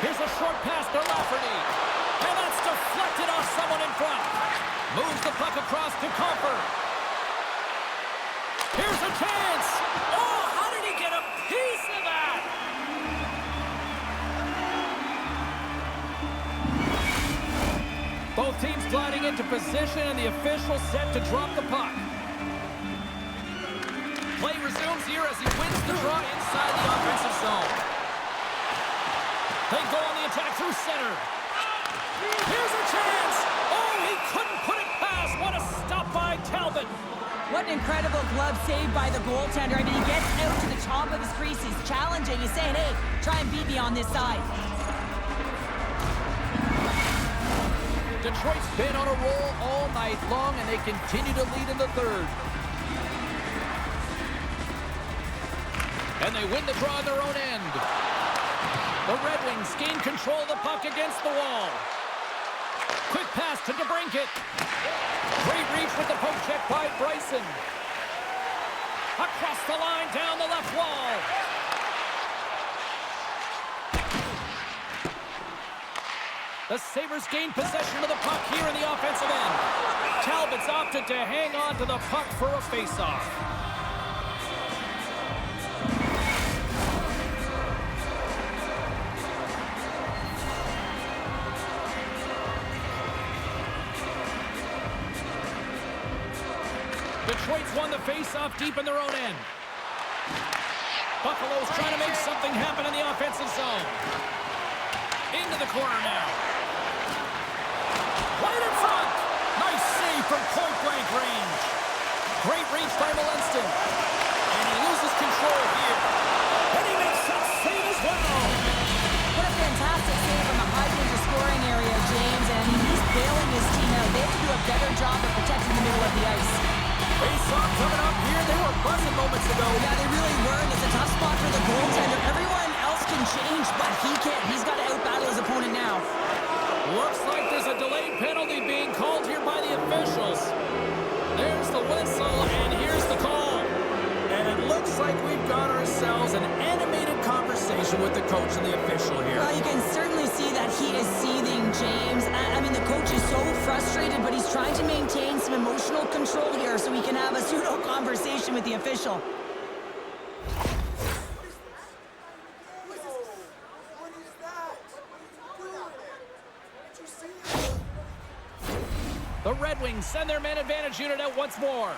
Here's a short pass to Lafferty. And that's deflected off someone in front. Moves the puck across to Comfer. Here's a chance. Oh, how did he get a piece of that? Both teams gliding into position, and the official set to drop the puck. Play resumes here as he wins the draw inside the offensive zone. They go on the attack through center. Here's a chance. Oh, he couldn't put it past. What a stop by Talbot. What an incredible glove save by the goaltender. I mean, he gets out to the top of his crease. He's challenging. He's saying, hey, try and beat me on this side. Detroit's been on a roll all night long, and they continue to lead in the third. And they win the draw on their own end. The Red Wings gain control of the puck against the wall. Quick pass to DeBrincat. Great reach with the poke check by Bryson. Across the line, down the left wall. The Sabres gain possession of the puck here in the offensive end. Talbot's opted to hang on to the puck for a face-off. Detroit's won the face-off deep in their own end. Buffalo's trying to make something happen in the offensive zone. Into the corner now. Right in front. Nice save from point-blank range. Great reach by Malinston. And he loses control here. And he makes that save as well. What a fantastic save from a high-danger scoring area, James. And I mean, he's bailing his team out. They have to do a better job of protecting the middle of the ice. Face-off coming up here in the Yeah, they really were. And it's a tough spot for the goaltender. Everyone else can change, but he can't. He's got to outbattle his opponent now. Looks like there's a delayed penalty being called here by the officials. There's the whistle, and here's the call. And it looks like we've got ourselves an animated conversation with the coach and the official here. Well, you can certainly see that he is seething, James. I mean, the coach is so frustrated, but he's trying to maintain some emotional control here so he can have a pseudo-conversation with the official. The Red Wings send their man advantage unit out once more.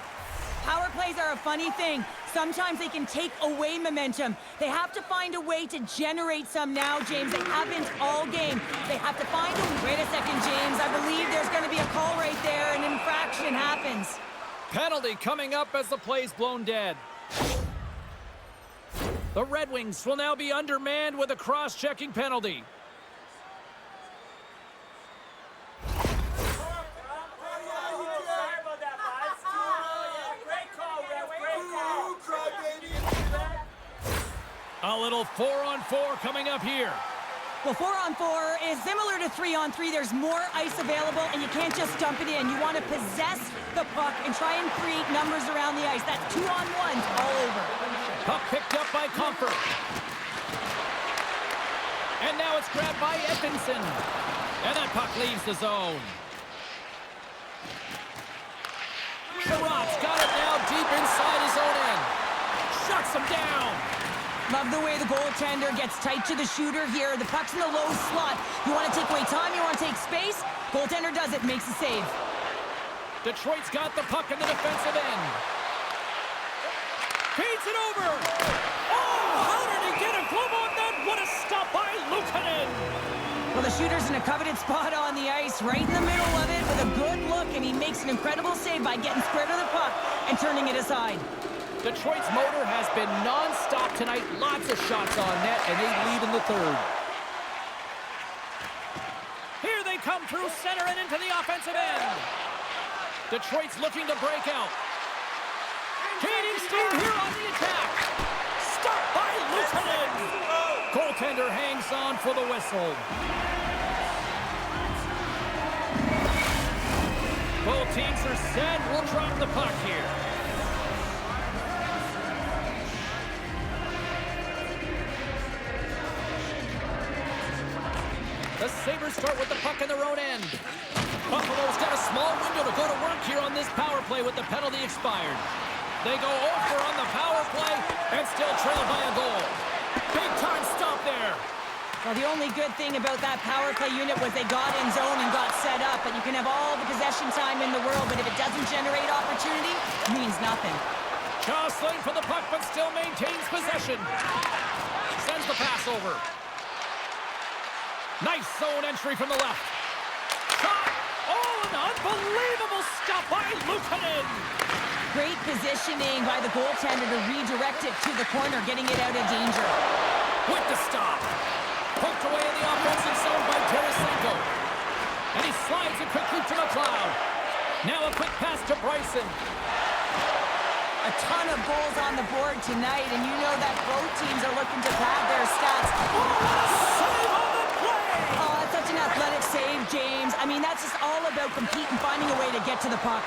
Power plays are a funny thing. Sometimes they can take away momentum. They have to find a way to generate some now, James. They haven't all game. They have to find a... Wait a second, James. I believe there's going to be a call right there. An infraction happens. Penalty coming up as the play's blown dead. The Red Wings will now be undermanned with a cross-checking penalty. A little 4-on-4 coming up here. Well, 4-on-4 is similar to 3-on-3. There's more ice available, and you can't just dump it in. You want to possess the puck and try and create numbers around the ice. That's 2-on-1s all over. Puck picked up by Comfort. And now it's grabbed by Edmondson. And that puck leaves the zone. Sherrod's got it now deep inside his own end. Shuts him down. Love the way the goaltender gets tight to the shooter here. The puck's in the low slot. You want to take away time, you want to take space. Goaltender does it, makes the save. Detroit's got the puck in the defensive end. Feeds it over. Oh, how did he get a glove on that? What a stop by Luukkonen. Well, the shooter's in a coveted spot on the ice, right in the middle of it with a good look, and he makes an incredible save by getting square to the puck and turning it aside. Detroit's motor has been non-stop tonight. Lots of shots on net, and they lead in the third. Here they come through center and into the offensive end. Detroit's looking to break out. Gaining steam here on the attack. Stopped by Luukkonen. Goaltender hangs on for the whistle. Both teams are set. We'll drop the puck here. The Sabres start with the puck in their own end. Buffalo's got a small window to go to work here on this power play with the penalty expired. They go over on the power play and still trail by a goal. Big time stop there. Well, the only good thing about that power play unit was they got in zone and got set up. And you can have all the possession time in the world, but if it doesn't generate opportunity, it means nothing. Jostling for the puck, but still maintains possession. Sends the pass over. Nice zone entry from the left. Shot! Oh, an unbelievable stop by Luukkonen. Great positioning by the goaltender to redirect it to the corner, getting it out of danger. With the stop. Poked away in the offensive zone by Tarasenko. And he slides it quickly to McLeod. Now a quick pass to Bryson. A ton of goals on the board tonight, and you know that both teams are looking to pad their stats. Oh, what a save on the play! Oh, that's such an athletic save, James. I mean, that's just all about competing, finding a way to get to the puck.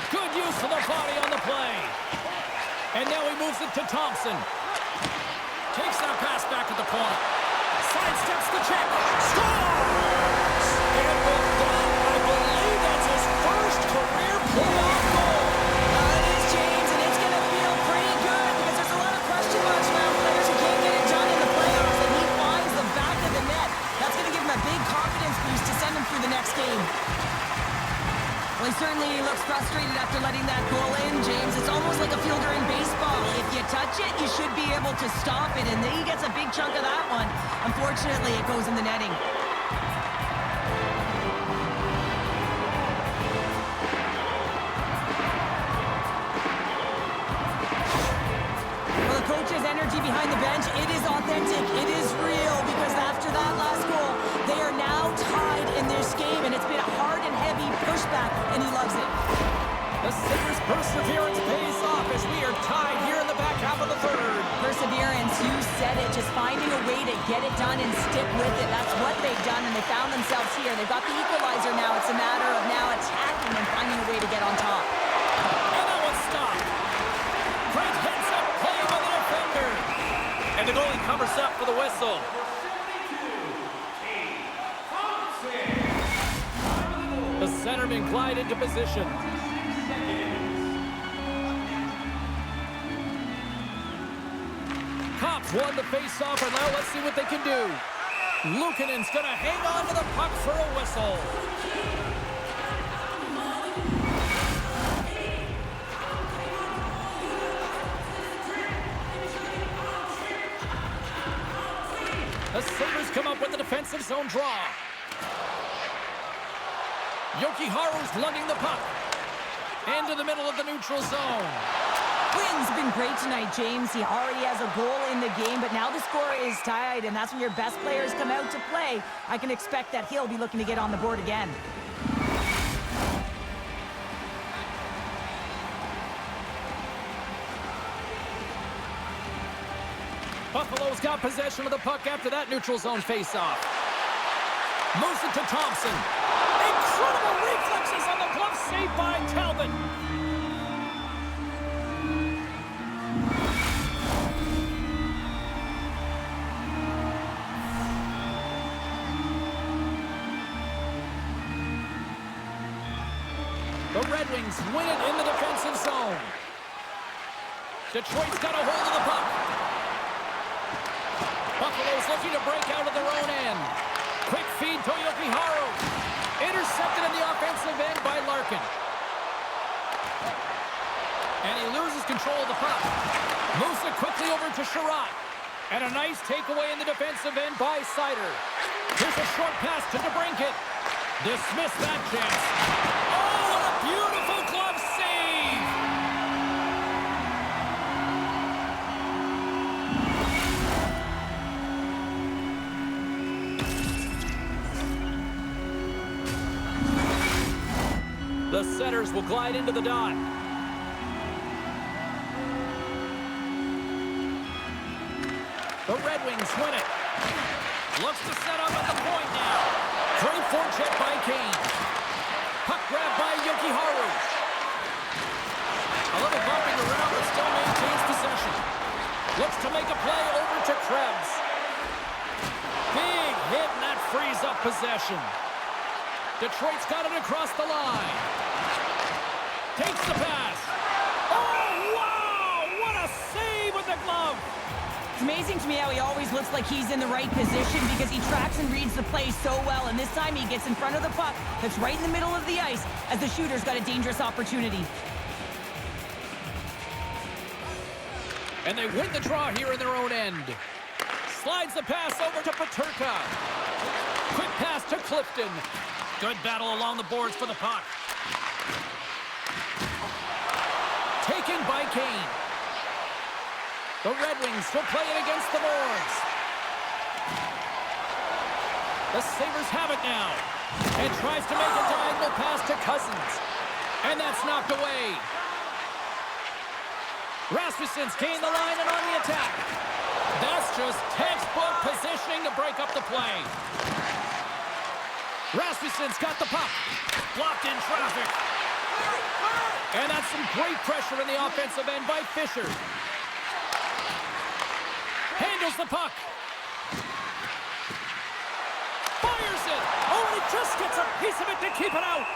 Good use of the body on the play. And now he moves it to Thompson. Takes that pass back at the point. Sidesteps the check. Scores! And with that, I believe that's his first career playoff goal. It is, James, and it's going to feel pretty good because there's a lot of question marks around players who can't get it done in the playoffs, and he finds the back of the net. That's going to give him a big confidence boost to send him through the next game. Well, he certainly looks frustrated after letting that goal in, James. It's almost like a fielder in baseball. If you touch it, you should be able to stop it, and then he gets a big chunk of that one. Unfortunately, it goes in the netting. Well, the coach's energy behind the bench, it is authentic, it is real, because after that last goal, they are now tied in this game, and it's been a hard and heavy pushback, and he loves it. The Sabres' perseverance pays off as we are tied here in the back half of the third. Perseverance, you said it. Just finding a way to get it done and stick with it. That's what they've done, and they found themselves here. They've got the equalizer now. It's a matter of now attacking and finding a way to get on top. And that one's stopped. Great heads up play by the defender. And the goalie covers up for the whistle. The centerman glide into position. Cops won the face-off, and now let's see what they can do. Luukkonen's going to hang on to the puck for a whistle. The Sabres come up with the defensive zone draw. Jokiharju's lugging the puck into the middle of the neutral zone. Quinn's been great tonight, James. He already has a goal in the game, but now the score is tied, and that's when your best players come out to play. I can expect that he'll be looking to get on the board again. Buffalo's got possession of the puck after that neutral zone faceoff. Moves it to Thompson. Incredible reflexes on the glove save by Talbot. The Red Wings win it in the defensive zone. Detroit's got a hold of the puck. Buffalo's looking to break out of their own end. Quick feed to Jokiharju. Intercepted in the offensive end by Larkin. And he loses control of the puck. Moves it quickly over to Sherratt. And a nice takeaway in the defensive end by Seider. Here's a short pass to DeBrincat. Dismiss that chance. Oh, what a beautiful glove save! The Setters will glide into the dot. The Red Wings win it. Looks to set up at the point now. Great forecheck by Kane. Puck grab by Jokiharju. A little bumping around, but still maintains possession. Looks to make a play over to Krebs. Big hit, and that frees up possession. Detroit's got it across the line. Takes the pass. Oh, wow! What a save with the glove! It's amazing to me how he always looks like he's in the right position because he tracks and reads the play so well, and this time he gets in front of the puck that's right in the middle of the ice as the shooter's got a dangerous opportunity. And they win the draw here in their own end. Slides the pass over to Peterka. Quick pass to Clifton. Good battle along the boards for the puck. Taken by Kane. The Red Wings will play it against the boards. The Sabres have it now. And tries to make a diagonal pass to Cousins. And that's knocked away. Rasmussen's gained the line and on the attack. That's just textbook positioning to break up the play. Rasmussen's got the puck. Blocked in traffic. And that's some great pressure in the offensive end by Fisher. Handles the puck. Fires it. Oh, he just gets a piece of it to keep it out.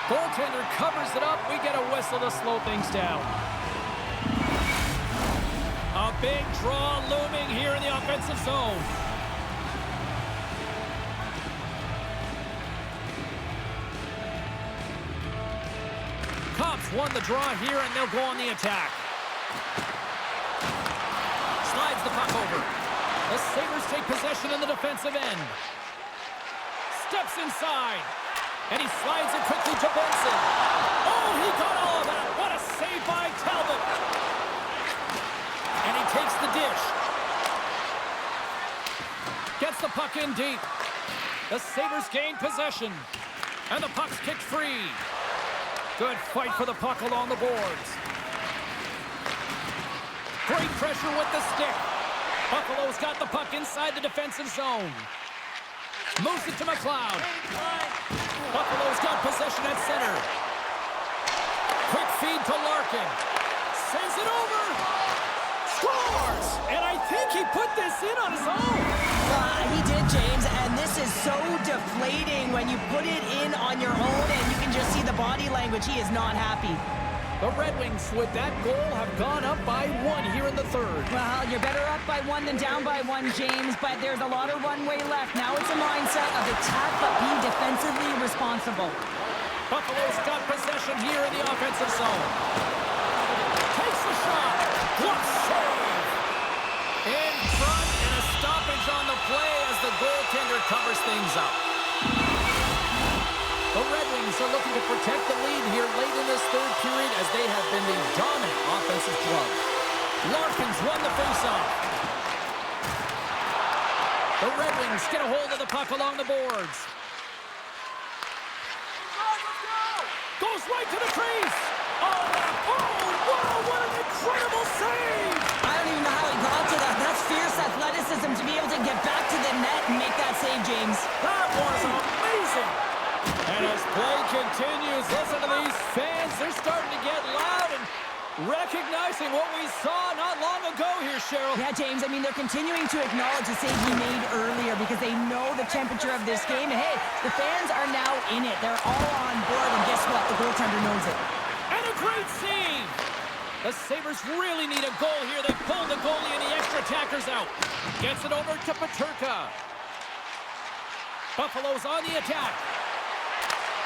Goaltender covers it up. We get a whistle to slow things down. A big draw looming here in the offensive zone. Cops won the draw here, and they'll go on the attack. Slides the puck over. The Sabres take possession in the defensive end. Steps inside. And he slides it quickly to Benson. Oh, he got all of that. What a save by Talbot. And he takes the dish. Gets the puck in deep. The Sabres gain possession. And the puck's kicked free. Good fight for the puck along the boards. Great pressure with the stick. Buffalo's got the puck inside the defensive zone. Moves it to McLeod. Buffalo's got possession at center. Quick feed to Larkin. Sends it over. Scores! And I think he put this in on his own. He did, James, and this is so deflating when you put it in on your own and you can just see the body language. He is not happy. The Red Wings, with that goal, have gone up by 1 here in the third. Well, you're better up by 1 than down by 1, James, but there's a lot of runway left. Now it's a mindset of attack, but be defensively responsible. Buffalo's got possession here in the offensive zone. Takes the shot. What save! In front, and a stoppage on the play as the goaltender covers things up. The Red Wings are looking to protect the lead here late in this third period as they have been the dominant offensive club. Larkin's won the faceoff. The Red Wings get a hold of the puck along the boards. Goes right to the crease. Oh, wow, what an incredible save! I don't even know how he got to that. That's fierce athleticism to be able to get back to the net and make that save, James. That was amazing! And as play continues, listen to these fans. They're starting to get loud and recognizing what we saw not long ago here, Cheryl. Yeah, James, I mean, they're continuing to acknowledge the save he made earlier because they know the temperature of this game. And, hey, the fans are now in it. They're all on board, and guess what? The goaltender knows it. And a great save! The Sabres really need a goal here. They pulled the goalie and the extra attackers out. Gets it over to Peterka. Buffalo's on the attack.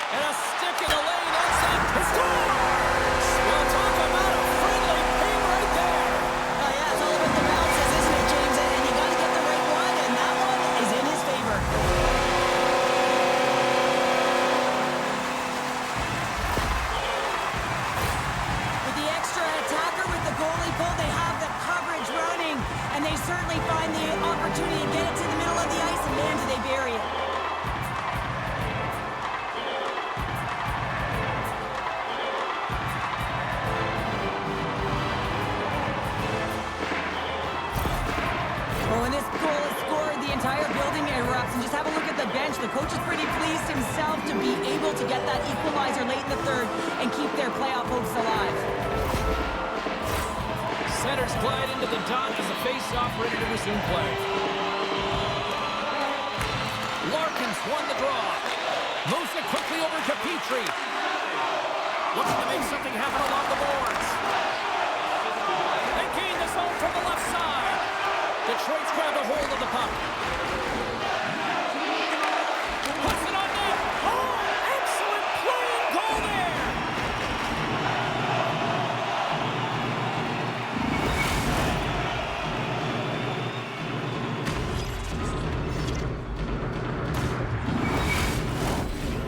And a stick in the lane. That's it. Scores! We'll talk about a friendly ping right there. Oh, yeah, it's all about the bounces, isn't it, James? And you got to get the right one, and that one is in his favor. With the extra attacker with the goalie pull, they have the coverage running, and they certainly find the opportunity to get it to the middle of the ice, and man, do they bury it. When this goal is scored, the entire building erupts. And just have a look at the bench. The coach is pretty pleased himself to be able to get that equalizer late in the third and keep their playoff hopes alive. Centers glide into the dot as the face-off ready to resume play. Larkin's won the draw. Moves it quickly over to Petrie. Looking to make something happen along the boards. They gain the zone from the left side. Detroit's grabbed a hold of the puck. Puts it on net. Oh, excellent play and goal there.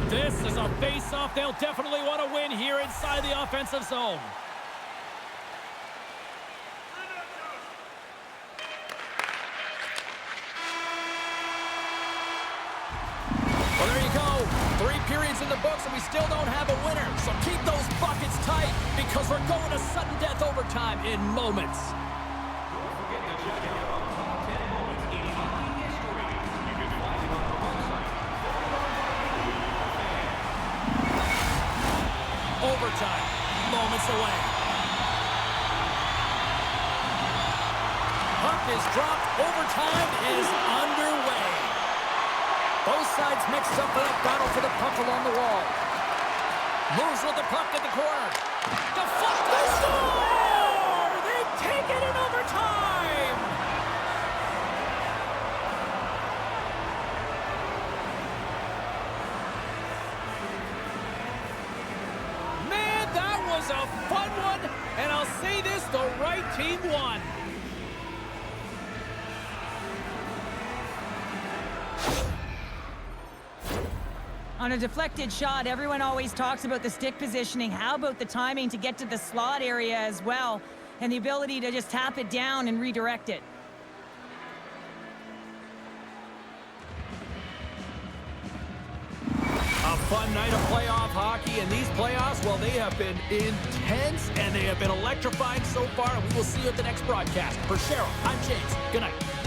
This is a face-off they'll definitely want to win here inside the offensive zone. Well, there you go. 3 periods in the books, and we still don't have a winner. So keep those buckets tight because we're going to sudden death overtime in moments. Overtime, moments away. Puck is dropped. Overtime is underway. Both sides mixed up for that battle for the puck along the wall. Moves with the puck at the corner. Deflect, they score! They take it in overtime! Man, that was a fun one, and I'll say this, the right team won. On a deflected shot, everyone always talks about the stick positioning. How about the timing to get to the slot area as well, and the ability to just tap it down and redirect it? A fun night of playoff hockey, and these playoffs, well, they have been intense, and they have been electrifying so far, and we will see you at the next broadcast. For Cheryl, I'm James. Good night.